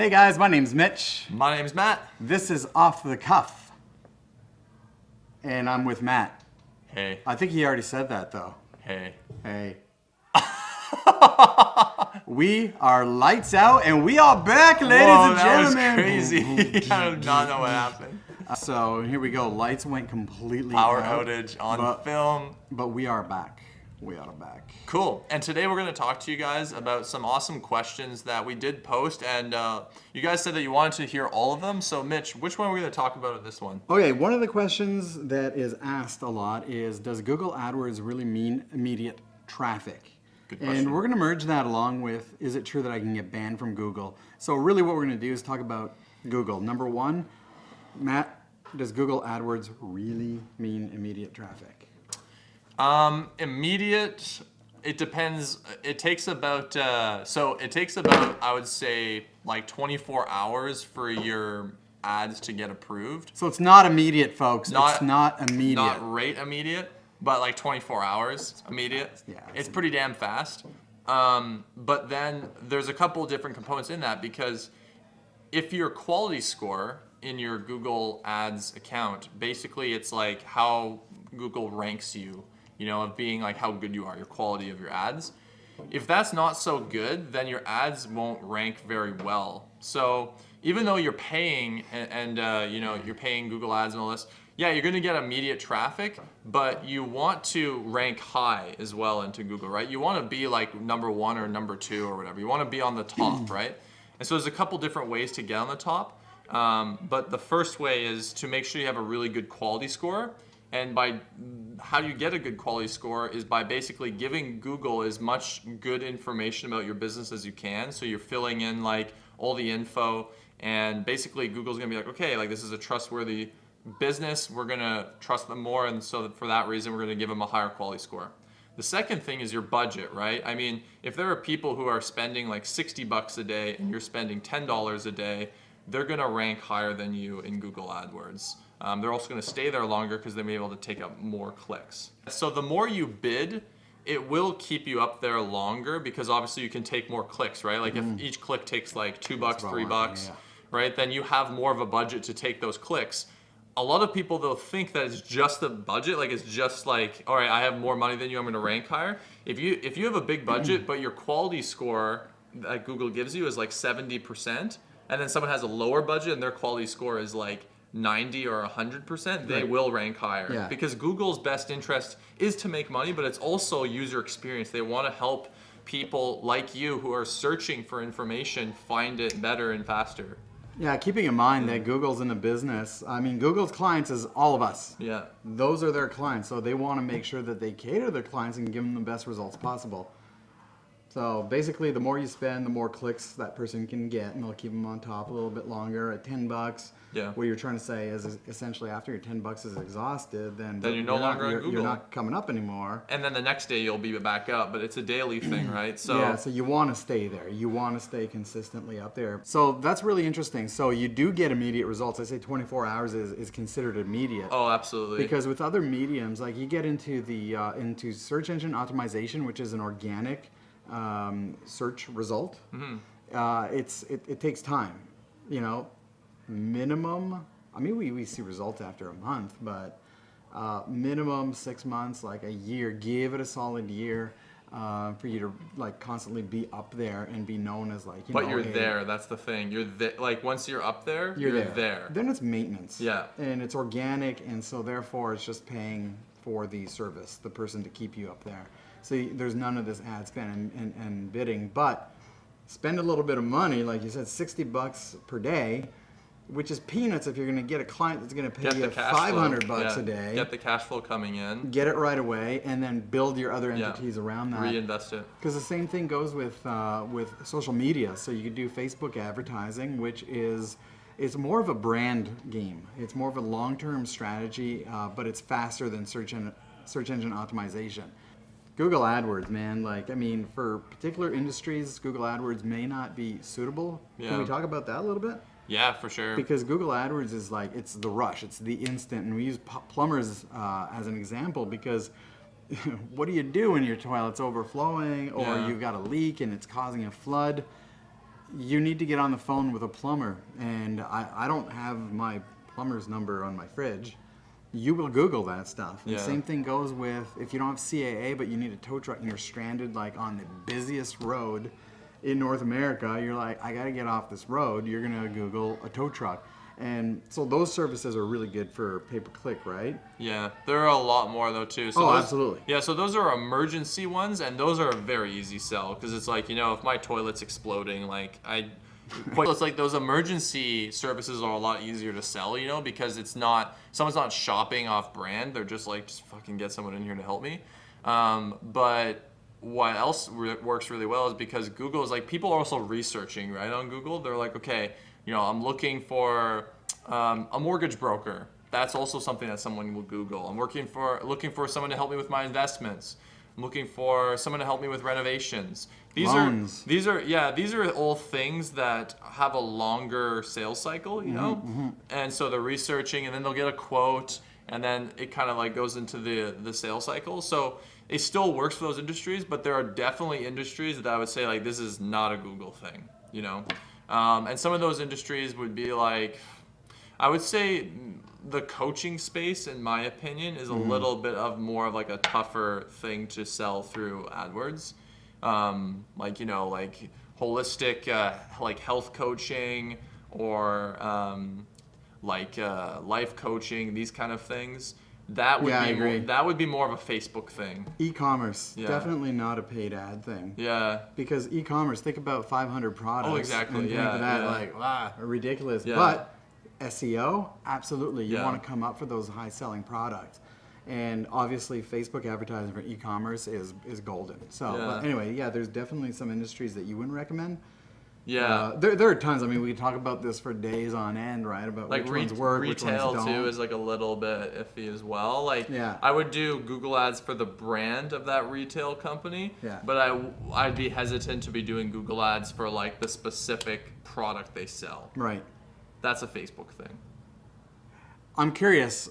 Hey guys, my name's Mitch. My name's Matt. This is Off the Cuff. And I'm with Matt. Hey. I think he already said that though. Hey. Hey. We are lights out and we are back, ladies and gentlemen. That was crazy. I do not know what happened. So here we go. Lights went completely Power out. outage on film. But we are back. We are back. Cool. And today we're going to talk to you guys about some awesome questions that we did post. And you guys said that you wanted to hear all of them. So Mitch, which one are we going to talk about in this one? Okay, one of the questions that is asked a lot is, does Google AdWords really mean immediate traffic? Good question. And we're going to merge that along with, is it true that I can get banned from Google? So really what we're going to do is talk about Google. Number one, Matt, does Google AdWords really mean immediate traffic? Immediate, it depends. It takes about, I would say, like 24 hours for your ads to get approved. So it's not immediate, folks. It's not immediate. Not rate immediate, but like 24 hours immediate. Yeah, it's pretty damn fast. But then there's a couple of different components in that, because if your quality score in your Google Ads account, basically it's like how Google ranks you, of being like how good you are, your quality of your ads. If that's not so good, then your ads won't rank very well. So even though you're paying and you're paying Google Ads and all this, yeah, you're going to get immediate traffic, but you want to rank high as well into Google, right? You want to be like number 1 or number 2 or whatever. You want to be on the top, right? And so there's a couple different ways to get on the top. But the first way is to make sure you have a really good quality score. And by how you get a good quality score is by basically giving Google as much good information about your business as you can. So you're filling in like all the info, and basically Google's gonna be like, okay, like this is a trustworthy business, we're gonna trust them more, and so for that reason we're gonna give them a higher quality score. The second thing is your budget, right? I mean, if there are people who are spending like $60 a day and you're spending $10 a day, they're gonna rank higher than you in Google AdWords. They're also going to stay there longer because they'll be able to take up more clicks. So the more you bid, it will keep you up there longer, because obviously you can take more clicks, right? Like if each click takes like $2, $3, right? Then you have more of a budget to take those clicks. A lot of people, they'll think that it's just the budget, like it's just like, all right, I have more money than you, I'm going to rank higher. If you have a big budget, but your quality score that Google gives you is like 70%, and then someone has a lower budget and their quality score is like 90 or 100%, they will rank higher. Yeah. Because Google's best interest is to make money, but it's also user experience. They want to help people like you who are searching for information find it better and faster. Yeah, keeping in mind that Google's in the business, I mean, Google's clients is all of us. Yeah. Those are their clients, so they want to make sure that they cater to their clients and give them the best results possible. So basically, the more you spend, the more clicks that person can get, and they'll keep them on top a little bit longer at $10. Yeah. What you're trying to say is essentially after your $10 is exhausted, then you're no longer on Google. You're not coming up anymore. And then the next day you'll be back up, but it's a daily thing, right? So yeah, so you want to stay there. You want to stay consistently up there. So that's really interesting. So you do get immediate results. I say 24 hours is considered immediate. Oh, absolutely. Because with other mediums, like you get into the into search engine optimization, which is an organic search result. It takes time, minimum. I mean, we see results after a month, but minimum 6 months, like a year. Give it a solid year for you to like constantly be up there and be known as like. But you're there. That's the thing. You're like once you're up there, you're there. Then it's maintenance. Yeah. And it's organic, and so therefore it's just paying for the service, the person to keep you up there. So there's none of this ad spend and bidding, but spend a little bit of money, like you said, $60 per day, which is peanuts if you're going to get a client that's going to pay you $500 a day. Get the cash flow coming in. Get it right away, and then build your other entities around that. Reinvest it. Because the same thing goes with social media. So you could do Facebook advertising, which it's more of a brand game. It's more of a long-term strategy, but it's faster than search engine optimization. Google AdWords, man, for particular industries, Google AdWords may not be suitable. Yeah. Can we talk about that a little bit? Yeah, for sure. Because Google AdWords is like, it's the rush, it's the instant. And we use plumbers as an example because what do you do when your toilet's overflowing or you've got a leak and it's causing a flood? you need to get on the phone with a plumber, and I don't have my plumber's number on my fridge. You will Google that stuff. And Yeah. the same thing goes with if you don't have CAA, but you need a tow truck and you're stranded like on the busiest road in North America. You're like, I got to get off this road. You're going to Google a tow truck. And so those services are really good for pay-per-click, right? Yeah, there are a lot more though too. So Oh, those, absolutely. Yeah, so those are emergency ones, and those are a very easy sell because it's like, if my toilet's exploding, like it's like those emergency services are a lot easier to sell, because someone's not shopping off brand. They're just like, just fucking get someone in here to help me. But what else works really well is because Google is like, people are also researching, right, on Google. They're like, okay, I'm looking for a mortgage broker. That's also something that someone will Google. I'm looking for someone to help me with my investments. I'm looking for someone to help me with renovations. Loans. These are all things that have a longer sales cycle, And so they're researching, and then they'll get a quote, and then it kind of like goes into the sales cycle. So it still works for those industries, but there are definitely industries that I would say like this is not a Google thing, And some of those industries would be like, I would say the coaching space, in my opinion, is a little bit of more of like a tougher thing to sell through AdWords. Like holistic, like health coaching or life coaching, these kind of things. That would I agree. that would be more of a Facebook thing. E-commerce, definitely not a paid ad thing. Yeah. Because e-commerce, think about 500 products. Oh, exactly. And think of that ridiculous. Yeah. But SEO, absolutely. You Yeah. want to come up for those high-selling products. And obviously, Facebook advertising for e-commerce is golden. So, but anyway, there's definitely some industries that you wouldn't recommend. Yeah. There are tons. I mean, we could talk about this for days on end, right? About Like which ones work, retail which ones don't. too is like a little bit iffy as well. Like Yeah. I would do Google ads for the brand of that retail company, Yeah. but I'd be hesitant to be doing Google ads for like the specific product they sell. Right. That's a Facebook thing. I'm curious,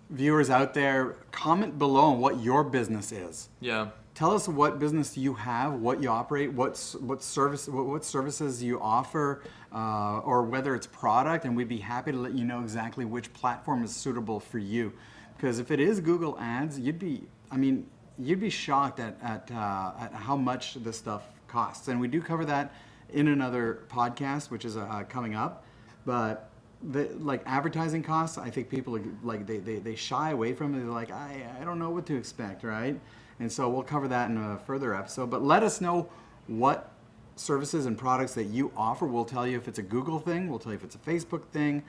viewers out there, comment below on what your business is. Yeah. Tell us what business you have, what you operate, what services you offer, or whether it's product, and we'd be happy to let you know exactly which platform is suitable for you. Because if it is Google Ads, you'd be shocked at how much this stuff costs. And we do cover that in another podcast, which is coming up. But like advertising costs, I think people are, like they shy away from it. They're like, I don't know what to expect, right? And so we'll cover that in a further episode. But let us know what services and products that you offer. We'll tell you if it's a Google thing. We'll tell you if it's a Facebook thing.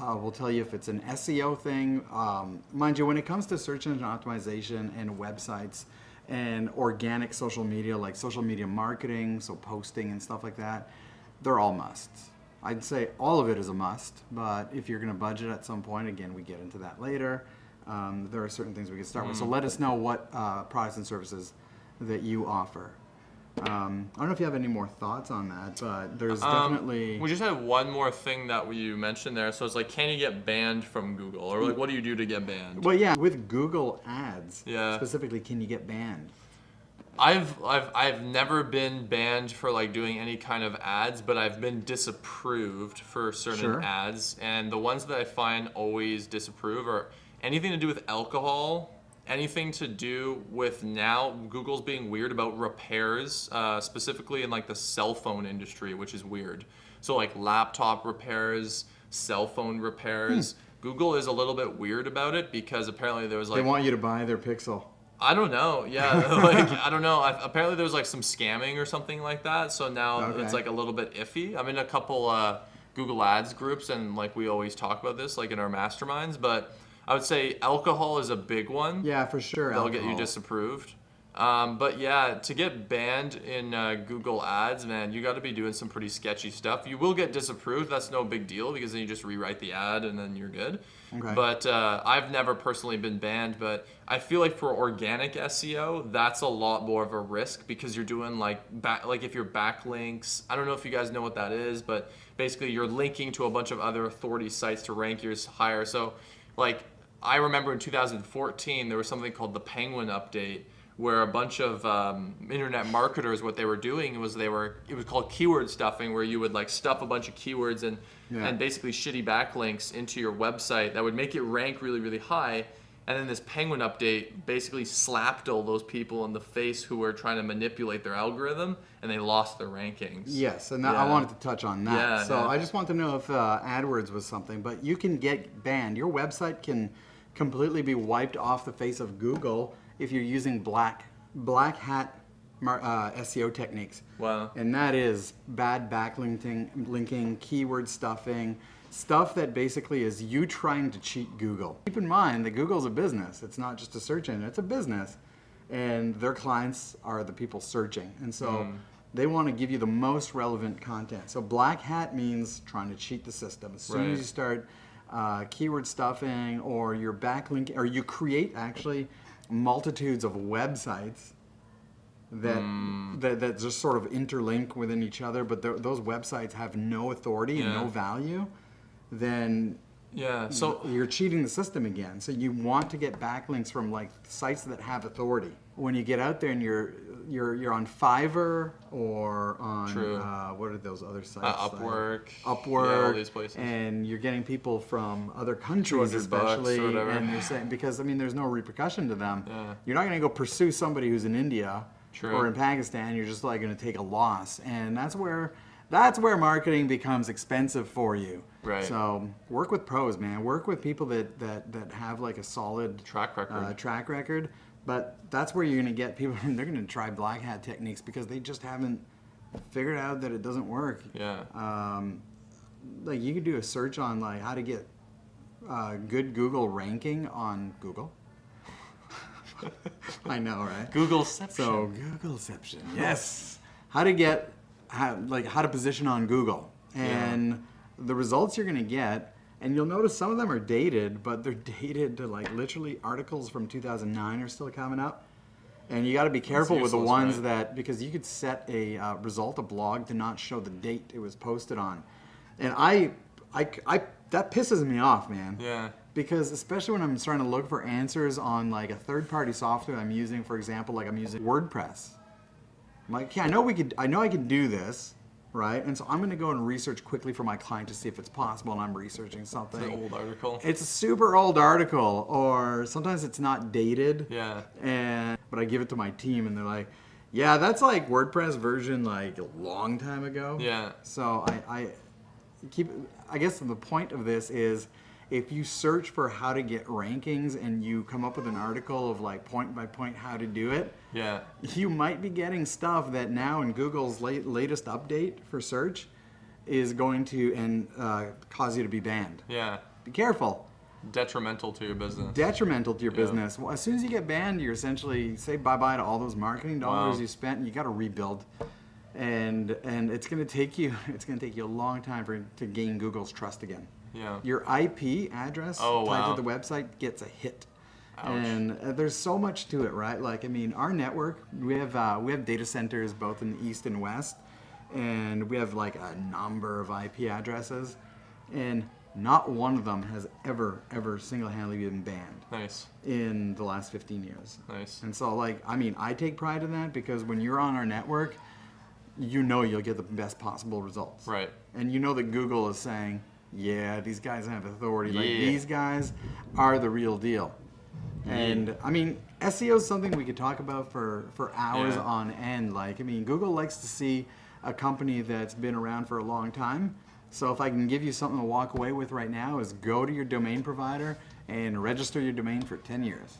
We'll tell you if it's an SEO thing. Mind you, when it comes to search engine optimization and websites and organic social media, like social media marketing, so posting and stuff like that, they're all musts. I'd say all of it is a must, but if you're going to budget at some point, again, we get into that later. There are certain things we can start with. So let us know what products and services that you offer. I don't know if you have any more thoughts on that, but there's definitely... We just had one more thing that you mentioned there. So it's like, can you get banned from Google? Or like, what do you do to get banned? Well, yeah, with Google Ads, Yeah. specifically, can you get banned? I've never been banned for like doing any kind of ads, but I've been disapproved for certain ads. And the ones that I find always disapprove are anything to do with alcohol, anything to do with now Google's being weird about repairs, specifically in like the cell phone industry, which is weird. So like laptop repairs, cell phone repairs. Google is a little bit weird about it because apparently there was like... They want you to buy their Pixel. I don't know. Yeah, like I don't know. Apparently there was like some scamming or something like that. So now it's like a little bit iffy. I'm in a couple Google Ads groups, and like we always talk about this, like in our masterminds. But I would say alcohol is a big one. Yeah, for sure. They'll get you disapproved. But yeah, to get banned in Google Ads, man, you got to be doing some pretty sketchy stuff. You will get disapproved. That's no big deal because then you just rewrite the ad and then you're good. Okay. But I've never personally been banned, but I feel like for organic SEO, that's a lot more of a risk because you're doing like if you're backlinks. I don't know if you guys know what that is, but basically you're linking to a bunch of other authority sites to rank yours higher. So like I remember in 2014, there was something called the Penguin update, where a bunch of internet marketers, what they were doing was it was called keyword stuffing, where you would like stuff a bunch of keywords and basically shitty backlinks into your website that would make it rank really, really high. And then this Penguin update basically slapped all those people in the face who were trying to manipulate their algorithm, and they lost their rankings. Yes, and I wanted to touch on that. Yeah, so yeah. I just want to know if AdWords was something, but you can get banned. Your website can completely be wiped off the face of Google if you're using black hat SEO techniques. Wow. And that is bad linking, keyword stuffing, stuff that basically is you trying to cheat Google. Keep in mind that Google's a business. It's not just a search engine, it's a business. And their clients are the people searching. And so they want to give you the most relevant content. So black hat means trying to cheat the system. As soon as you start keyword stuffing or you're backlinking, or you create actually multitudes of websites that just sort of interlink within each other, but those websites have no authority and no value, then so you're cheating the system again. So you want to get backlinks from like sites that have authority. When you get out there and you're on Fiverr or on what are those other sites? Upwork, all these places, and you're getting people from other countries, especially, or whatever. and you're saying, because I mean, there's no repercussion to them. You're not going to go pursue somebody who's in India or in Pakistan. You're just like going to take a loss, and that's where marketing becomes expensive for you. Right. So work with pros, man. Work with people that have like a solid track record. But that's where you're going to get people. They're going to try black hat techniques because they just haven't figured out that it doesn't work. Yeah. Like you could do a search on like how to get good Google ranking on Google. I know, right? Googleception. So Googleception. Yes. How to position on Google. And the results you're going to get, and you'll notice some of them are dated, but they're dated to like literally articles from 2009 are still coming up. And you got to be careful with the ones that, because you could set a blog to not show the date it was posted on. And I that pisses me off, man. Yeah. Because especially when I'm starting to look for answers on like a third-party software I'm using, for example, like I'm using WordPress. I'm like, yeah, I know I can do this, right? And so I'm going to go and research quickly for my client to see if it's possible, and I'm researching something. It's an old article. It's a super old article, or sometimes it's not dated. Yeah. But I give it to my team, and they're like, yeah, that's like WordPress version like a long time ago. Yeah. So I guess the point of this is, if you search for how to get rankings and you come up with an article of like point by point how to do it, you might be getting stuff that now in Google's latest update for search is going to cause you to be banned. Yeah. Be careful. Detrimental to your business. Business. Well, as soon as you get banned, you're essentially say bye-bye to all those marketing dollars you spent, and you got to rebuild. And it's going to take you a long time to gain Google's trust again. Yeah. Your IP address tied to the website gets a hit. Ouch. And there's so much to it, right? Like, I mean, our network, we have data centers both in the east and west, and we have like a number of IP addresses, and not one of them has ever single-handedly been banned. Nice. In the last 15 years. Nice. And so, like, I mean, I take pride in that because when you're on our network, you know you'll get the best possible results. Right. And you know that Google is saying, yeah, these guys have authority. Like, these guys are the real deal. And, I mean, SEO is something we could talk about for hours on end. Like, I mean, Google likes to see a company that's been around for a long time. So if I can give you something to walk away with right now is go to your domain provider and register your domain for 10 years.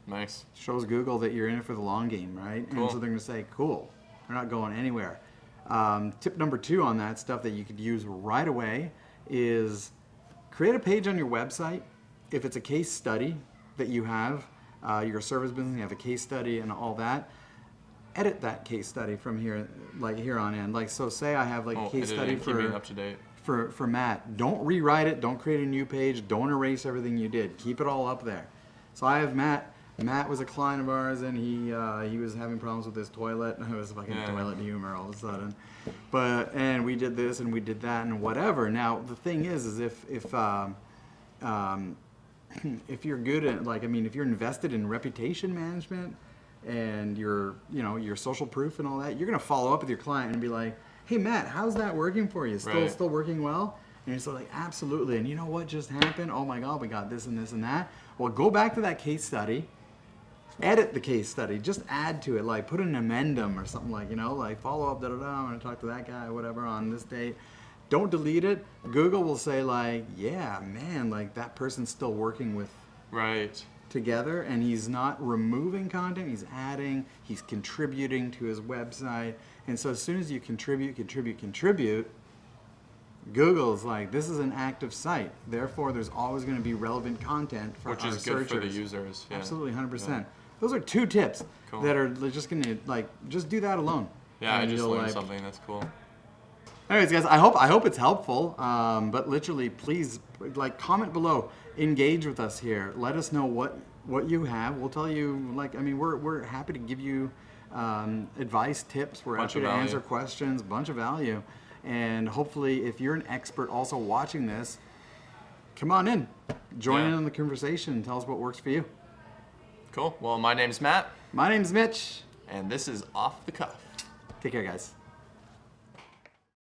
Nice. Shows Google that you're in it for the long game, right? Cool. And so they're going to say, cool, they're not going anywhere. Tip number 2 on that stuff that you could use right away is create a page on your website. If it's a case study that you have, you're a service business, you have a case study and all that, edit that case study from here on in. Like, so say I have like a case study keeping up to date. For Matt. Don't rewrite it, don't create a new page, don't erase everything you did. Keep it all up there. So I have Matt. Matt was a client of ours, and he was having problems with his toilet. It was fucking toilet humor all of a sudden. And we did this and we did that and whatever. Now the thing is if you're good at, like, I mean, if you're invested in reputation management, and your, your social proof and all that, you're going to follow up with your client and be like, hey, Matt, how's that working for you? Still working well? And you're still like, absolutely. And you know what just happened? Oh my God, we got this and this and that. Well, go back to that case study, edit the case study, just add to it, like put an amendum or something like, like follow up, I'm going to talk to that guy, whatever, on this date. Don't delete it. Google will say like, yeah, man, like that person's still working with together, and he's not removing content, he's adding, he's contributing to his website. And so as soon as you contribute, Google's like, this is an active site, therefore there's always going to be relevant content for which our is good searchers. for the users. Yeah. Absolutely, 100%. Yeah. Those are 2 tips Cool. that are just going to just do that alone. Yeah, and I just learned like, something. That's cool. Anyways, guys, I hope it's helpful. But literally, please comment below, engage with us here. Let us know what you have. We'll tell you. We're happy to give you advice, tips. We're happy to answer questions. Bunch of value. And hopefully, if you're an expert also watching this, come on in, join in on the conversation, and tell us what works for you. Cool. Well, my name's Matt. My name's Mitch. And this is Off the Cuff. Take care, guys.